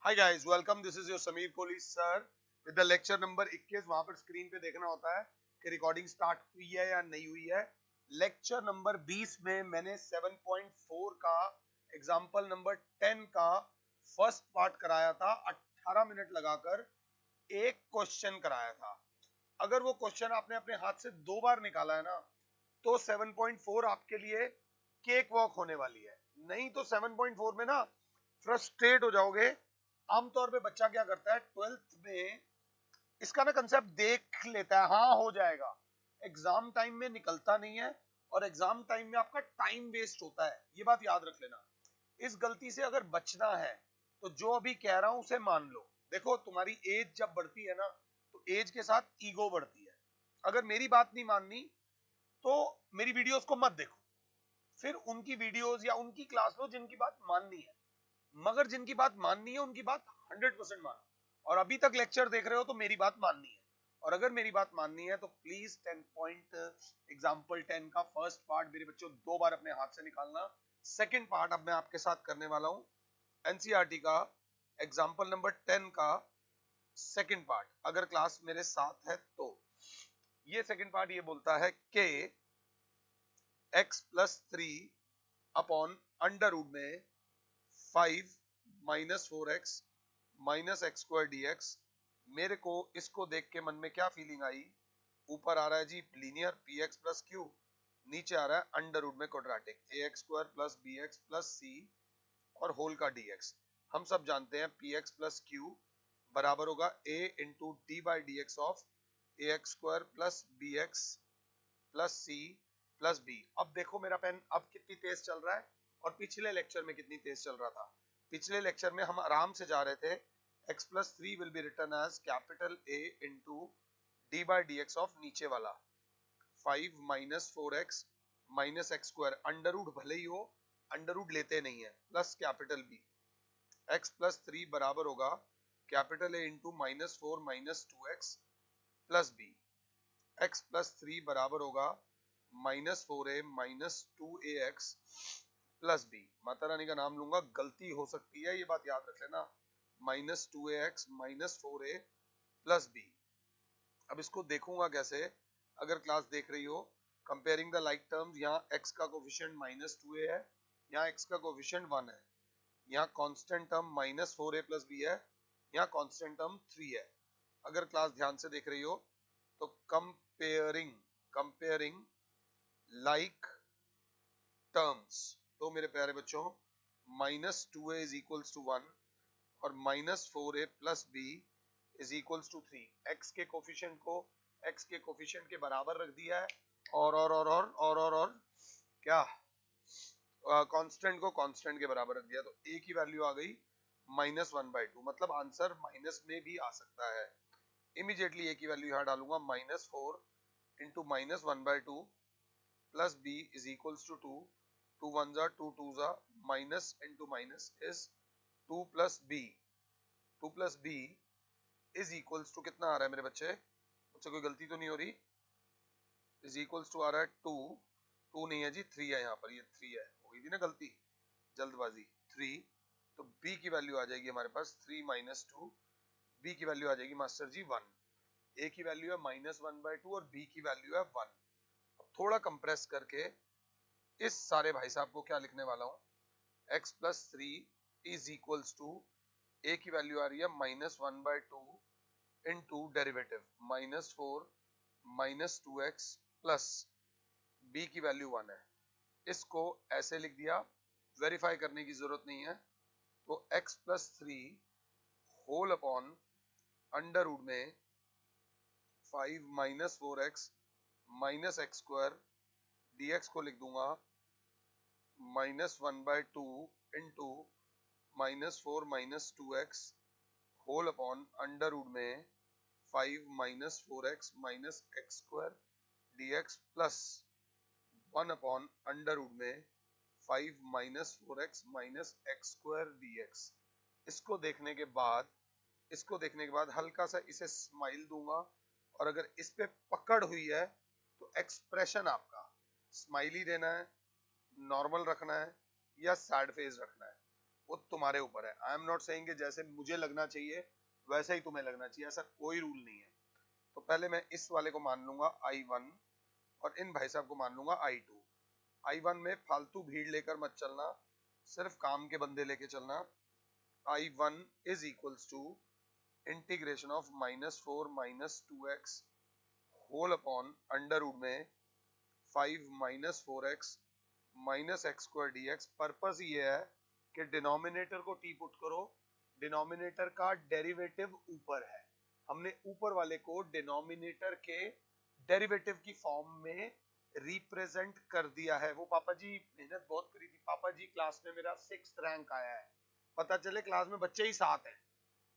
Hi guys, welcome. This is your Sameer Kohli sir with the lecture number 21। वहां पर screen पे देखना होता है कि रिकॉर्डिंग स्टार्ट हुई है या नहीं हुई है। लेक्चर नंबर 20 में मैंने 7.4 का एग्जांपल नंबर 10 का फर्स्ट पार्ट कराया था। 18 मिनट लगाकर एक क्वेश्चन कराया था। अगर वो क्वेश्चन आपने अपने हाथ से 2 बार निकाला है ना, तो 7.4 आपके लिए केक वॉक होने वाली है। नहीं तो 7.4 में ना फ्रस्ट्रेट हो जाओगे। आमतौर पे बच्चा क्या करता है, 12th में इसका ना कंसेप्ट देख लेता है, हाँ हो जाएगा, एग्जाम टाइम में निकलता नहीं है और एग्जाम टाइम में आपका टाइम वेस्ट होता है। ये बात याद रख लेना। इस गलती से अगर बचना है तो जो अभी कह रहा हूं उसे मान लो। देखो, तुम्हारी एज जब बढ़ती है ना, तो एज के साथ ईगो बढ़ती है। अगर मेरी बात नहीं माननी तो मेरी वीडियोस को मत देखो, फिर उनकी वीडियोस या उनकी क्लास लो जिनकी बात माननी है। मगर जिनकी बात माननी है उनकी बात 100% मानो। और अभी तक लेक्चर देख रहे हो तो मेरी बात माननी है। और अगर मेरी बात माननी है तो प्लीज 10 पॉइंट एग्जाम्पल 10 का फर्स्ट पार्ट मेरे बच्चों 2 बार अपने हाथ से निकालना। सेकंड पार्ट अब मैं आपके साथ करने वाला हूं, एनसीईआरटी का एग्जाम्पल नंबर 10 का सेकंड पार्ट। अगर क्लास मेरे साथ है तो ये सेकंड पार्ट ये बोलता है कि x+3 अपॉन अंडर रूट में 5 minus 4x minus x square dx। मेरे को इसको देख के मन में क्या फीलिंग आई? ऊपर आ रहा है जी लीनियर px प्लस क्यू, नीचे आ रहा है अंडर रूट में quadratic ax square plus bx plus c और होल का dx। हम सब जानते हैं px प्लस क्यू बराबर होगा a into d by d x of ax square plus bx plus c plus b। अब देखो मेरा पेन अब कितनी तेज चल रहा है और पिछले लेक्चर में कितनी तेज चल रहा था। पिछले लेक्चर में हम आराम से जा रहे थे, x+3 will be written as capital A into d by d x of नीचे वाला 5 minus 4x minus x square. Under root भले ही हो, अंडर रूट लेते नहीं है, प्लस कैपिटल B। x+3 बराबर होगा capital A into minus 4 minus 2x plus B। x+3 बराबर होगा -4a minus 2ax plus b। Mata Rani का नाम लूंगा, गलती हो सकती है, ये बात याद रख लेना। -2ax minus 4a plus b। अब इसको देखूंगा कैसे? अगर क्लास देख रही हो, कंपेयरिंग द लाइक टर्म्स, यहाँ x का कोफिशिएंट -2a है, यहाँ x का कोफिशिएंट 1 है, यहाँ constant term -4a plus b है, यहाँ कांस्टेंट टर्म 3 है। अगर क्लास ध्यान से देख रही हो तो कंपेयरिंग लाइक टर्म्स, तो मेरे प्यारे बच्चों -2a इज इक्वल्स टू 1 और -4a plus b is equals to 3। x के कोफिशिएंट को x के कोफिशिएंट के बराबर रख दिया है और क्या कांस्टेंट को कांस्टेंट के बराबर रख दिया, तो a की वैल्यू आ गई -1/2। मतलब आंसर माइनस में भी आ सकता है। इमीडिएटली a की वैल्यू यहाँ डालूंगा, -4 into -1/2 plus b is equals to 2। 2 1 जा 2 2 जा, minus into minus is 2 plus b। 2 plus b is equals to कितना आ रहा है मेरे बच्चे? मुझसे कोई गलती तो नहीं हो रही? इज इक्वल्स टू आ रहा है 2। 2 नहीं है जी, 3 है यहाँ पर, ये 3 है, हो गई थी ना गलती, जल्दबाजी। 3, तो b की वैल्यू आ जाएगी हमारे पास 3 माइनस 2, b की वैल्यू आ जाएगी मास्टर जी 1। a की वैल्यू है -1/2 और b की वैल्यू है 1। अब थोड़ा कंप्रेस करके इस सारे भाई साहब को क्या लिखने वाला हूं, x+3 is equals to a की वैल्यू आ रही है -1/2 into derivative -4 minus 2x plus b की वैल्यू 1 है। इसको ऐसे लिख दिया, वेरीफाई करने की जरूरत नहीं है। तो x+3 whole upon under root में 5 minus 4x minus x square dx को लिख दूंगा -1/2 into -4 minus 2x whole upon under root में 5 minus 4x minus x square dx plus 1 upon under root में 5 minus 4x minus x square dx। इसको देखने के बाद हल्का सा इसे स्माइल दूंगा, और अगर इस पे पकड़ हुई है तो एक्सप्रेशन आपका स्माइली देना है, नॉर्मल रखना है या सैड फेस रखना है। वो तुम्हारे ऊपर है। आई एम नॉट सेइंग कि जैसे मुझे लगना चाहिए वैसे ही तुम्हें लगना चाहिए, ऐसा कोई रूल नहीं है। तो पहले मैं इस वाले को मान लूंगा I1 और इन भाई साहब को मान लूंगा I2। I1 में फालतू भीड़ लेकर मत चलना, सिर्फ काम के बंदे लेके चलना। I1 is equals to integration of -4 - 2x whole upon under root में 5 - 4x -x² dx। पर्पस ये है कि डिनोमिनेटर को t पुट करो, डिनोमिनेटर का डेरिवेटिव ऊपर है, हमने ऊपर वाले को डिनोमिनेटर के डेरिवेटिव की फॉर्म में रिप्रेजेंट कर दिया है। वो पापा जी मेहनत बहुत करी थी, पापा जी क्लास में मेरा 6th रैंक आया है, पता चले क्लास में बच्चे ही 7 हैं,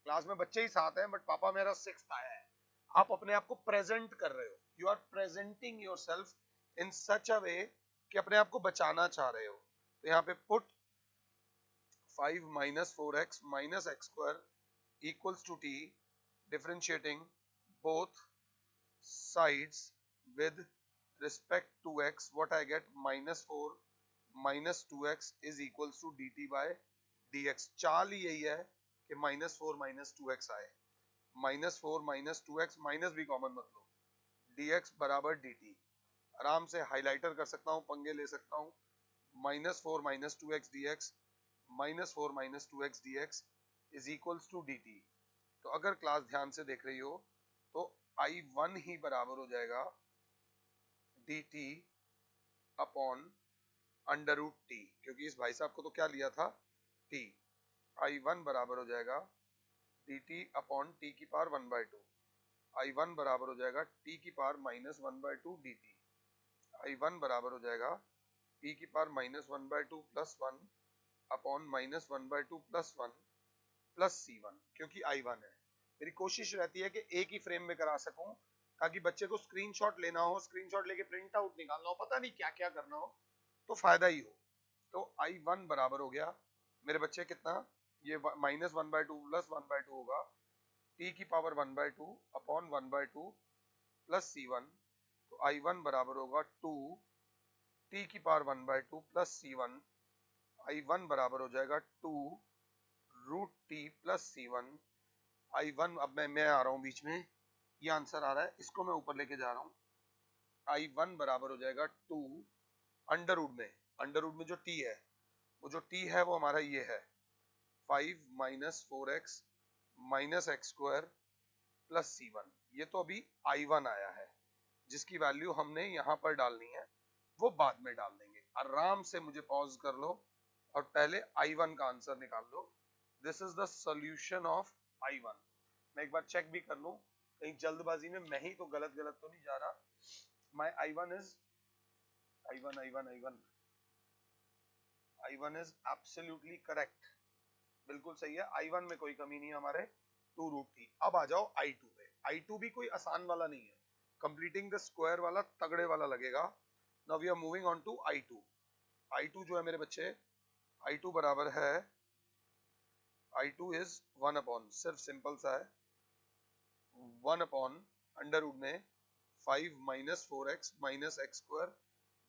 क्लास में बच्चे ही 7 हैं, बट पापा मेरा 6th आया है। आप अपने आप को प्रेजेंट कर रहे हो, you are presenting yourself in such a way कि अपने आप को बचाना चाह रहे हो। तो यहाँ पे put 5 - 4x -x² equals to t, differentiating both sides with respect to x, what I get -4 - 2x is equals to dt by dx। चाल ही यही है कि -4 - 2x आए, -4 - 2x, माइनस भी कॉमन मत लो, dx बराबर dt। आराम से हाइलाइटर कर सकता हूँ, पंगे ले सकता हूँ। -4 - 2x dx -4 - 2x dx is equals to dt। तो अगर क्लास ध्यान से देख रही हो तो I1 ही बराबर हो जाएगा dt upon under root t, क्योंकि इस भाई साहब को तो क्या लिया था t। I1 बराबर हो जाएगा dt अपॉन t की पावर 1/2। I1 बराबर हो जाएगा t की पावर -1/2 dt। I1 बराबर हो जाएगा t की पावर -1/2 + 1 अपॉन -1/2 + 1 प्लस C1, क्योंकि I1 है। मेरी कोशिश रहती है कि एक ही फ्रेम में करा सकूं, ताकि बच्चे को स्क्रीनशॉट लेना हो, स्क्रीनशॉट लेके प्रिंट आउट निकालना हो, पता नहीं क्या क्या करना हो, तो फायदा ही हो। तो I1 बराबर हो गया मेरे बच्चे कितना, ये -1/2 + 1/2 होगा, t की पावर 1/2 अपॉन 1/2 प्लस C1। तो I1 बराबर होगा 2 t की पावर 1/2 प्लस C1। I1 बराबर हो जाएगा 2 √t प्लस C1। I1, अब मैं आ रहा हूँ बीच में, ये आंसर आ रहा है, इसको मैं ऊपर लेके जा रहा हूँ। I1 बराबर हो जाएगा 2 अंडर रूट में जो t है, वो जो t है वो हमारा ये है 5 - 4x -x² प्लस C1। ये तो अभी I1 आया है, जिसकी वैल्यू हमने यहाँ पर डालनी है, वो बाद में डाल देंगे। आराम से मुझे पॉज कर लो और पहले I1 का आंसर निकाल लो। This is the solution of I1। मैं एक बार चेक भी कर लूं, कहीं जल्दबाजी में मैं ही तो गलत तो नहीं जा रहा। My I1 is I1 is absolutely correct, बिल्कुल सही है। I1 में कोई कमी नहीं है हमारे, 2 √t। अब आ जाओ I2 पे। I2 भी कोई आसान वाला नहीं है, कंप्लीटिंग द स्क्वायर वाला तगड़े वाला लगेगा। Now we are moving on to I2। I2 जो है मेरे बच्चे, I2 बराबर है, I2 इज 1 अपॉन, सिर्फ सिंपल सा है, 1 अपॉन अंडर रूट में 5 - 4x -x²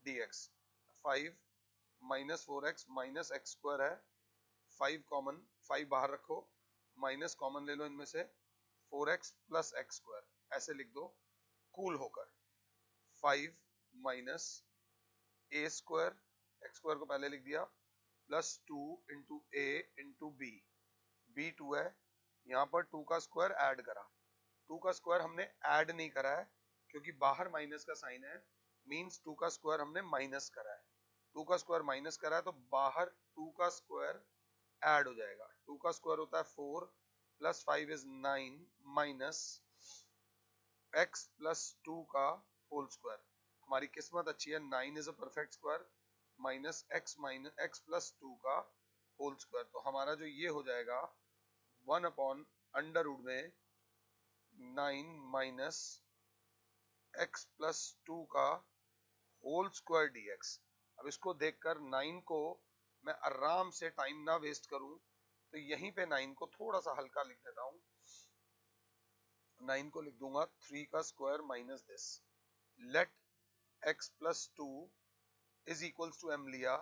dx। 5 - 4x -x² है, 5 कॉमन, 5 बाहर रखो, माइनस कॉमन ले लो इनमें से, 4x प्लस x², ऐसे लिख दो कूल होकर। 5 माइनस a² x² को पहले लिख दिया, plus 2 into a into b, b 2 है, यहाँ पर 2 का स्क्वायर ऐड करा। 2 का स्क्वायर हमने ऐड नहीं करा है, क्योंकि बाहर माइनस का साइन है, मींस 2 का स्क्वायर हमने माइनस करा है। 2 का स्क्वायर माइनस करा है तो बाहर 2 का स्क्वायर ऐड हो जाएगा। 2 का स्क्वायर होता है 4 plus 5 is 9 minus x plus 2 का होल स्क्वायर। हमारी किस्मत अच्छी है, 9 is a perfect square, minus x plus 2 का होल स्क्वायर। तो हमारा जो ये हो जाएगा 1 अपॉन अंडर रूट में 9 माइनस x प्लस 2 का होल स्क्वायर dx। अब इसको देखकर 9 को मैं आराम से, टाइम ना वेस्ट करूं, तो यहीं पे 9 को थोड़ा सा हल्का लिख देता हूं। 9 को लिख दूंगा 3 का square minus this. Let x plus 2 is equals to m लिया,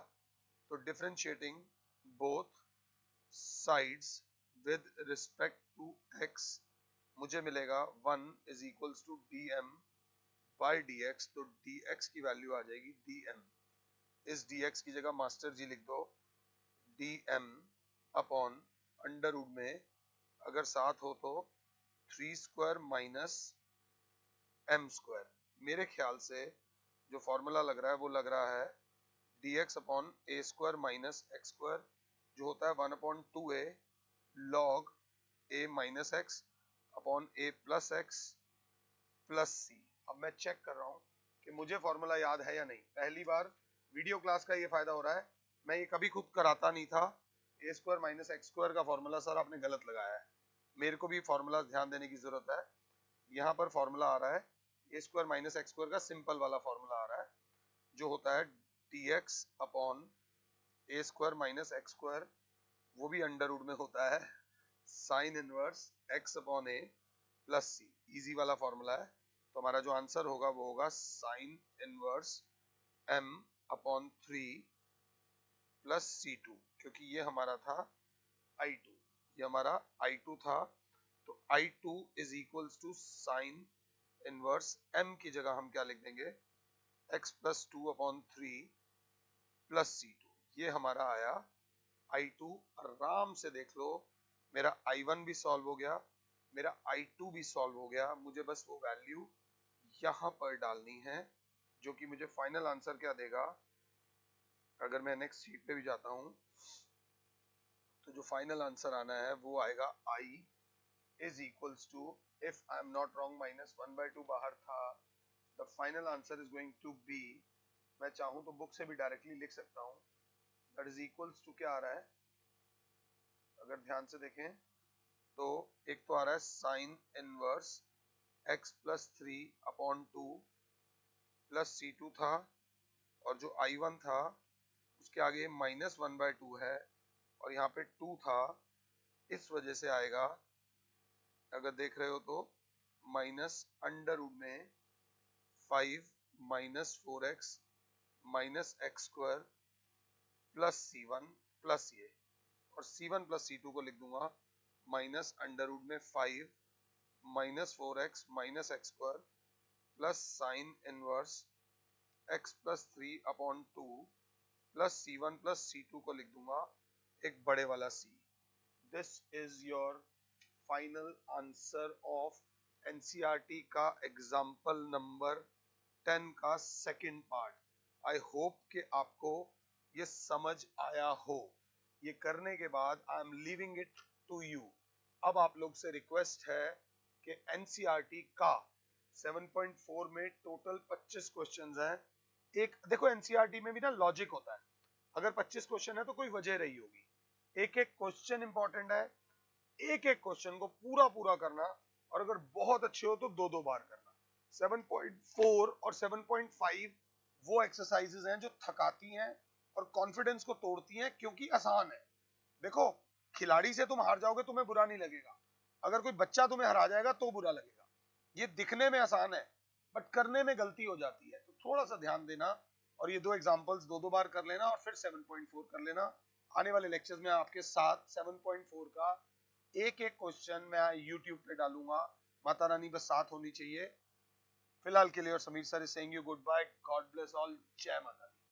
तो differentiating both sides with respect to x मुझे मिलेगा 1 is equals to dm by dx। तो dx की वैल्यू आ जाएगी dm। इस dx की जगह मास्टर जी लिख दो dm अपॉन अंडर रूट में अगर साथ हो तो 3 स्क्वायर माइनस m स्क्वायर। मेरे ख्याल से जो फॉर्मूला लग रहा है वो लग रहा है dx upon a square minus x square जो होता है 1 upon 2a log a minus x upon a plus x plus c। अब मैं चेक कर रहा हूँ कि मुझे फॉर्मूला याद है या नहीं। पहली बार वीडियो क्लास का ये फायदा हो रहा है, मैं ये कभी खुद कराता नहीं था। a square minus x square का फॉर्मूला सर आपने गलत लगाया है, मेरे को भी फॉर्मूला ध्यान देने की जरूरत है। यहाँ पर फॉर्मूला आ रहा है a square minus x square का सिंपल वाला फॉर्मूला आ रहा है जो होता है dx upon a square minus x square, वो भी अंडर रूट में होता है sine inverse x upon a plus c। Easy वाला फॉर्मूला है, तो हमारा जो आंसर होगा वो होगा sign inverse m upon 3 plus c2, क्योंकि ये हमारा था I2, ये हमारा I2 था। तो I2 is equals to sine inverse m की जगह हम क्या लिख देंगे x plus 2 upon 3 plus c2। ये हमारा आया I2। आराम से देख लो, मेरा I1 भी सॉल्व हो गया, मेरा I2 भी सॉल्व हो गया। मुझे बस वो वैल्यू यहाँ पर डालनी है जो कि मुझे फाइनल आंसर क्या देगा। अगर मैं नेक्स्ट शीट पे भी जाता हूँ तो जो फाइनल आंसर आना है वो आएगा I is equals to, if I am not wrong minus 1/2 बाहर था, the final answer is going to be, मैं चाहूँ तो बुक से भी डायरेक्टली लिख सकता हूँ, दैट इज इक्वल्स टू क्या आ रहा है अगर ध्यान से देखें तो एक तो आ रहा है sine inverse x plus 3 upon 2 plus c2 था, और जो I1 था उसके आगे माइनस 1/2 है और यहाँ पे 2 था, इस वजह से आएगा अगर देख रहे हो तो माइनस अंडर रूट में 5 minus 4x minus x square plus c1 plus ये, और c1 प्लस c2 को लिख दूंगा माइनस अंडर रूट में 5 minus 4x minus x square plus sine inverse x plus 3 upon 2 plus c1 plus c2 को लिख दूंगा एक बड़े वाला c। This is your final answer of NCERT का एग्जाम्पल नंबर 10 का सेकंड पार्ट। आई होप कि आपको ये समझ आया हो। ये करने के बाद I am leaving it to you. अब आप लोग से रिक्वेस्ट है कि एनसीईआरटी का 7.4 में टोटल 25 क्वेश्चंस हैं। एक देखो एनसीईआरटी में भी ना लॉजिक होता है, अगर 25 क्वेश्चन है तो कोई वजह रही होगी। एक एक क्वेश्चन इंपॉर्टेंट है, एक एक क्वेश्चन को पूरा पूरा करना, और अगर बहुत अच्छे हो तो दो दो बार करना। 7.4 और 7.5 वो एक्सरसाइजेस हैं जो थकाती हैं और कॉन्फिडेंस को तोड़ती हैं, क्योंकि आसान है। देखो खिलाड़ी से तुम हार जाओगे तुम्हें बुरा नहीं लगेगा, अगर कोई बच्चा तुम्हें हरा जाएगा तो बुरा लगेगा। ये दिखने में आसान है बट करने में गलती हो जाती है, तो थोड़ा सा ध्यान देना और ये दो एग्जांपल्स दो दो बार कर लेना और फिर 7.4 कर लेना। आने वाले लेक्चर्स में आपके साथ 7.4 का एक एक क्वेश्चन मैं YouTube पे डालूंगा। माता रानी बस साथ होनी चाहिए। फिलहाल के लिए और Sameer sir is saying you good bye, god bless all, जय माता।